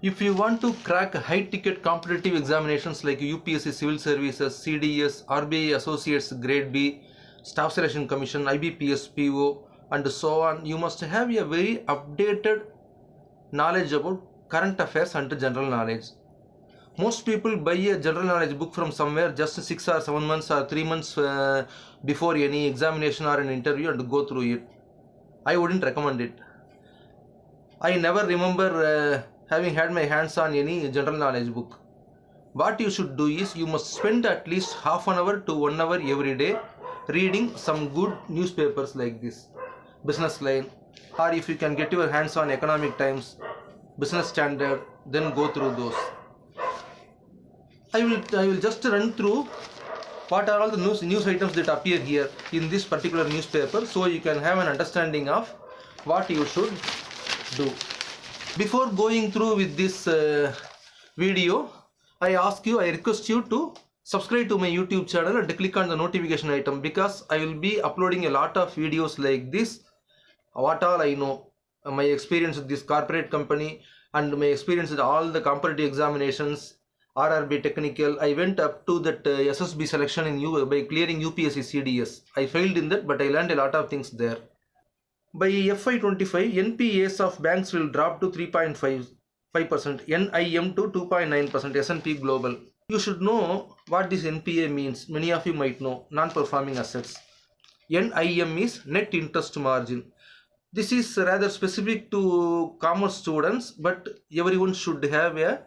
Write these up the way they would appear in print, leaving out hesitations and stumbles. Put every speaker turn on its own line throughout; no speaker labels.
If you want to crack high ticket competitive examinations like UPSC Civil Services, CDS, RBI Associates Grade B, Staff Selection Commission, IBPS PO, and so on, you must have a very updated knowledge about current affairs and general knowledge. Most people buy a general knowledge book from somewhere just 6 or 7 months or 3 months before any examination or an interview and go through it. I wouldn't recommend it. I never remember having had my hands on any general knowledge book. What you should do is you must spend at least half an hour to 1 hour every day reading some good newspapers like this, Business Line, or if you can get your hands on Economic Times, Business Standard, then go through those. I will just run through what are all the news items that appear here in this particular newspaper, so you can have an understanding of what you should do. Before going through with this video, I request you to subscribe to my YouTube channel and click on the notification item, because I will be uploading a lot of videos like this. What all I know, my experience with this corporate company and my experience with all the competitive examinations, RRB technical. I went up to that SSB selection in by clearing UPSC CDS. I failed in that, but I learned a lot of things there. By FY25, NPAs of banks will drop to 3.5%, NIM to 2.9%, S&P Global. You should know what this NPA means. Many of you might know, non-performing assets. NIM is net interest margin. This is rather specific to commerce students, but everyone should have a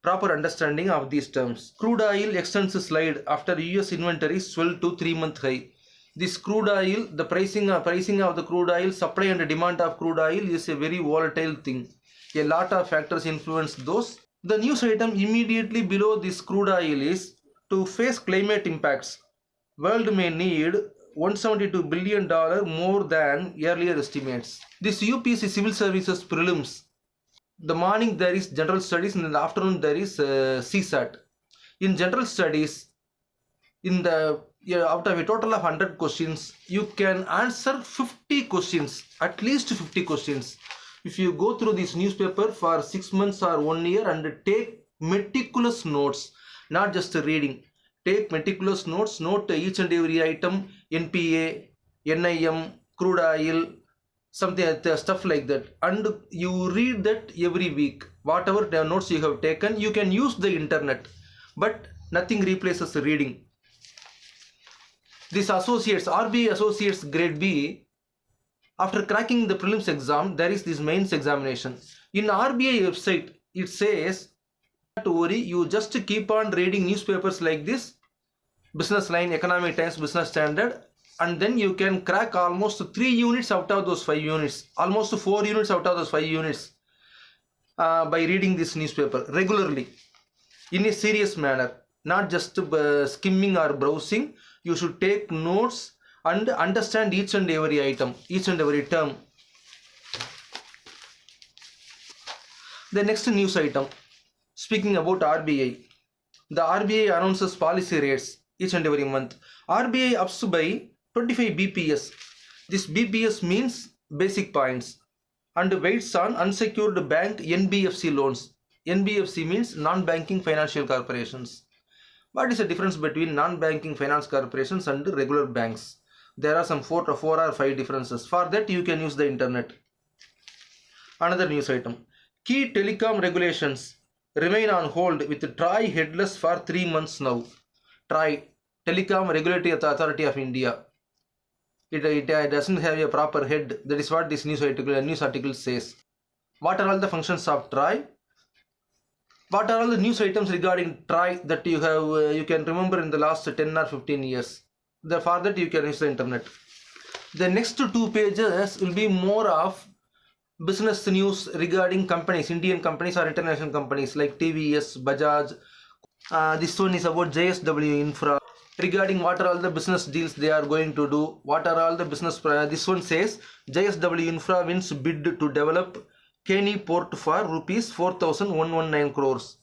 proper understanding of these terms. Crude oil extends slide after US inventory swelled to 3-month high. This crude oil, the pricing of the crude oil, supply and demand of crude oil is a very volatile thing. A lot of factors influence those. The news item immediately below this crude oil is, to face climate impacts, world may need $172 billion more than earlier estimates. This UPSC Civil Services prelims. The morning there is general studies, and in the afternoon there is CSAT. In general studies, out of a total of 100 questions, you can answer 50 questions, at least 50 questions. If you go through this newspaper for 6 months or 1 year and take meticulous notes, not just reading, take meticulous notes, note each and every item, NPA, NIM, crude oil, something stuff like that, and you read that every week. Whatever notes you have taken, you can use the internet, but nothing replaces reading. This RBI Associates Grade B, after cracking the prelims exam, there is this mains examination. In RBI website, it says, don't worry, you just keep on reading newspapers like this, Business Line, Economic Times, Business Standard, and then you can crack almost 3 units out of those 5 units, almost 4 units out of those 5 units by reading this newspaper regularly in a serious manner, not just skimming or browsing. You should take notes and understand each and every item, each and every term. The next news item, speaking about RBI. The RBI announces policy rates each and every month. RBI ups by 25 BPS. This BPS means basic points, and weights on unsecured bank NBFC loans. NBFC means non-banking financial corporations. What is the difference between non-banking finance corporations and regular banks? There are some 4 or 5 differences. For that, you can use the internet. Another news item. Key telecom regulations remain on hold with TRAI headless for 3 months now. TRAI, Telecom Regulatory Authority of India. It doesn't have a proper head. That is what this news article says. What are all the functions of TRAI? What are all the news items regarding TRAI that you can remember in the last 10 or 15 years? For that, you can use the internet. The next 2 pages will be more of business news regarding companies, Indian companies or international companies like TVS, Bajaj. This one is about JSW Infra, regarding what are all the business deals they are going to do, what are all the business. This one says JSW Infra wins bid to develop Keni port for rupees 4,119 crores.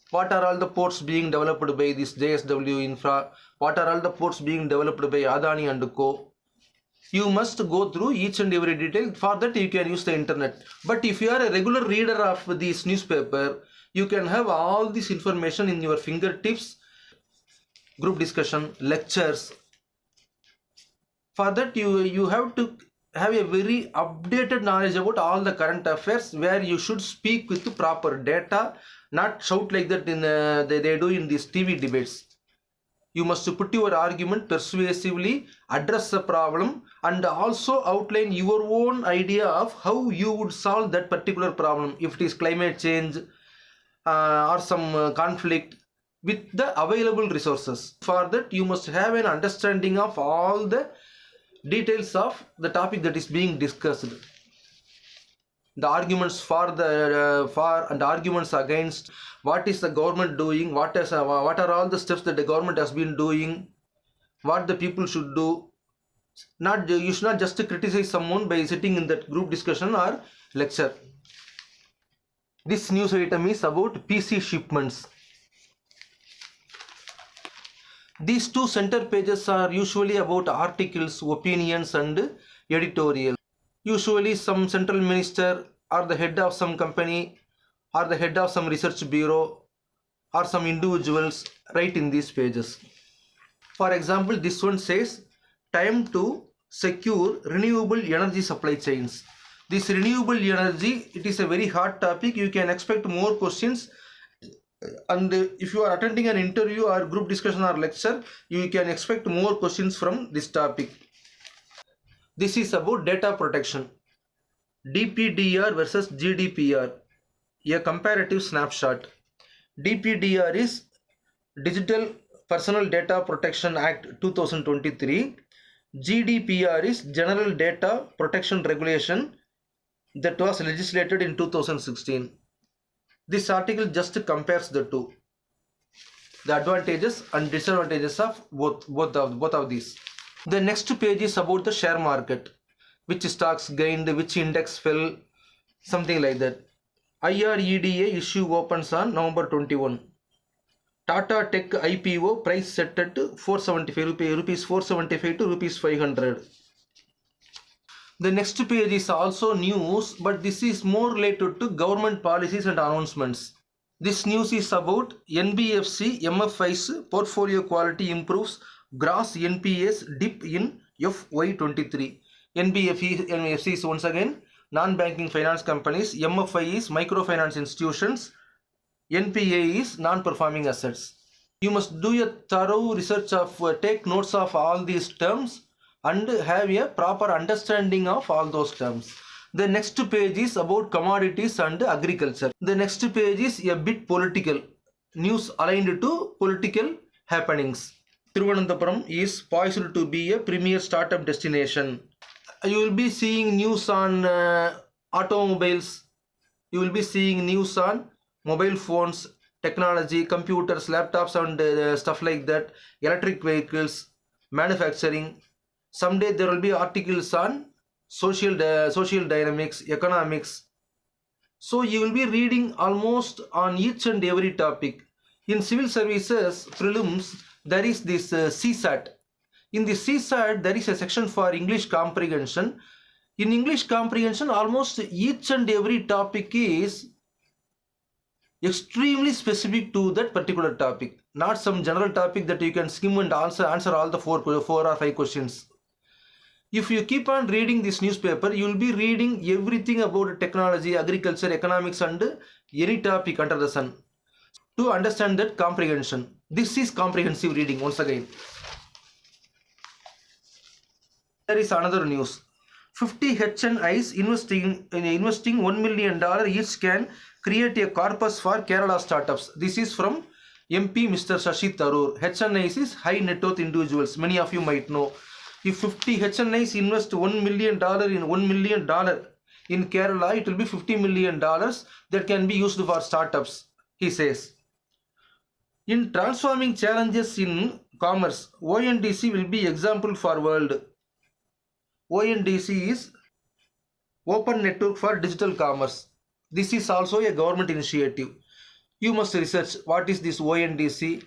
What are all the ports being developed by this JSW Infra? What are all the ports being developed by Adani and Co? You must go through each and every detail. For that you can use the internet. But if you are a regular reader of this newspaper, you can have all this information in your fingertips. Group discussion, lectures. For that you have to have a very updated knowledge about all the current affairs, where you should speak with proper data, not shout like that in they do in these TV debates. You must put your argument persuasively, address the problem, and also outline your own idea of how you would solve that particular problem, if it is climate change or some conflict, with the available resources. For that you must have an understanding of all the details of the topic that is being discussed, the arguments for and arguments against, what is the government doing, what are all the steps that the government has been doing, what the people should do. Not you should not just criticize someone by sitting in that group discussion or lecture. This news item is about PC shipments. These two center pages are usually about articles, opinions and editorial. Usually some central minister or the head of some company or the head of some research bureau or some individuals write in these pages. For example, this one says, time to secure renewable energy supply chains. This renewable energy, it is a very hot topic. You can expect more questions, and if you are attending an interview or group discussion or lecture, you can expect more questions from this topic. This is about data protection. DPDR versus GDPR, a comparative snapshot. DPDR is Digital Personal Data Protection Act 2023. GDPR is General Data Protection Regulation that was legislated in 2016. This article just compares the two, the advantages and disadvantages of both of these. The next page is about the share market, which stocks gained, which index fell, something like that. IREDA issue opens on November 21. Tata Tech IPO price set at 475 rupees 475 to rupees 500. The next page is also news, but this is more related to government policies and announcements. This news is about NBFC MFI's portfolio quality improves, gross NPAs dip in FY23. NBFC is once again non-banking finance companies, MFI is microfinance institutions, NPA is non-performing assets. You must do a thorough research of, take notes of all these terms and have a proper understanding of all those terms. The next page is about commodities and agriculture. The next page is a bit political, news aligned to political happenings. Thiruvananthapuram is poised to be a premier startup destination. You will be seeing news on automobiles. You will be seeing news on mobile phones, technology, computers, laptops and stuff like that, electric vehicles, manufacturing. Someday there will be articles on social dynamics, economics. So you will be reading almost on each and every topic. In civil services prelims, there is this CSAT. In the CSAT, there is a section for English comprehension. In English comprehension, almost each and every topic is extremely specific to that particular topic, not some general topic that you can skim and answer all the four or five questions. If you keep on reading this newspaper, you will be reading everything about technology, agriculture, economics and any topic under the sun to understand that comprehension. This is comprehensive reading once again. There is another news. 50 HNIs investing $1 million each can create a corpus for Kerala startups. This is from MP Mr. Shashi Tharoor. HNIs is high net worth individuals. Many of you might know. If 50 HNIs invest $1 million in Kerala, it will be $50 million that can be used for startups, he says. In transforming challenges in commerce, ONDC will be example for world. ONDC is Open Network for Digital Commerce. This is also a government initiative. You must research what is this ONDC,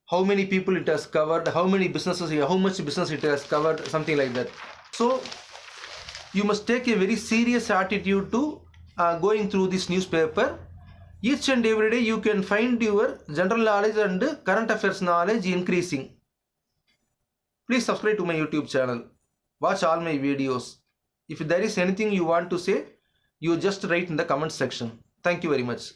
how many people it has covered, how much business it has covered, something like that. So you must take a very serious attitude to going through this newspaper. Each and every day you can find your general knowledge and current affairs knowledge increasing. Please subscribe to my YouTube channel. Watch all my videos. If there is anything you want to say, you just write in the comment section. Thank you very much.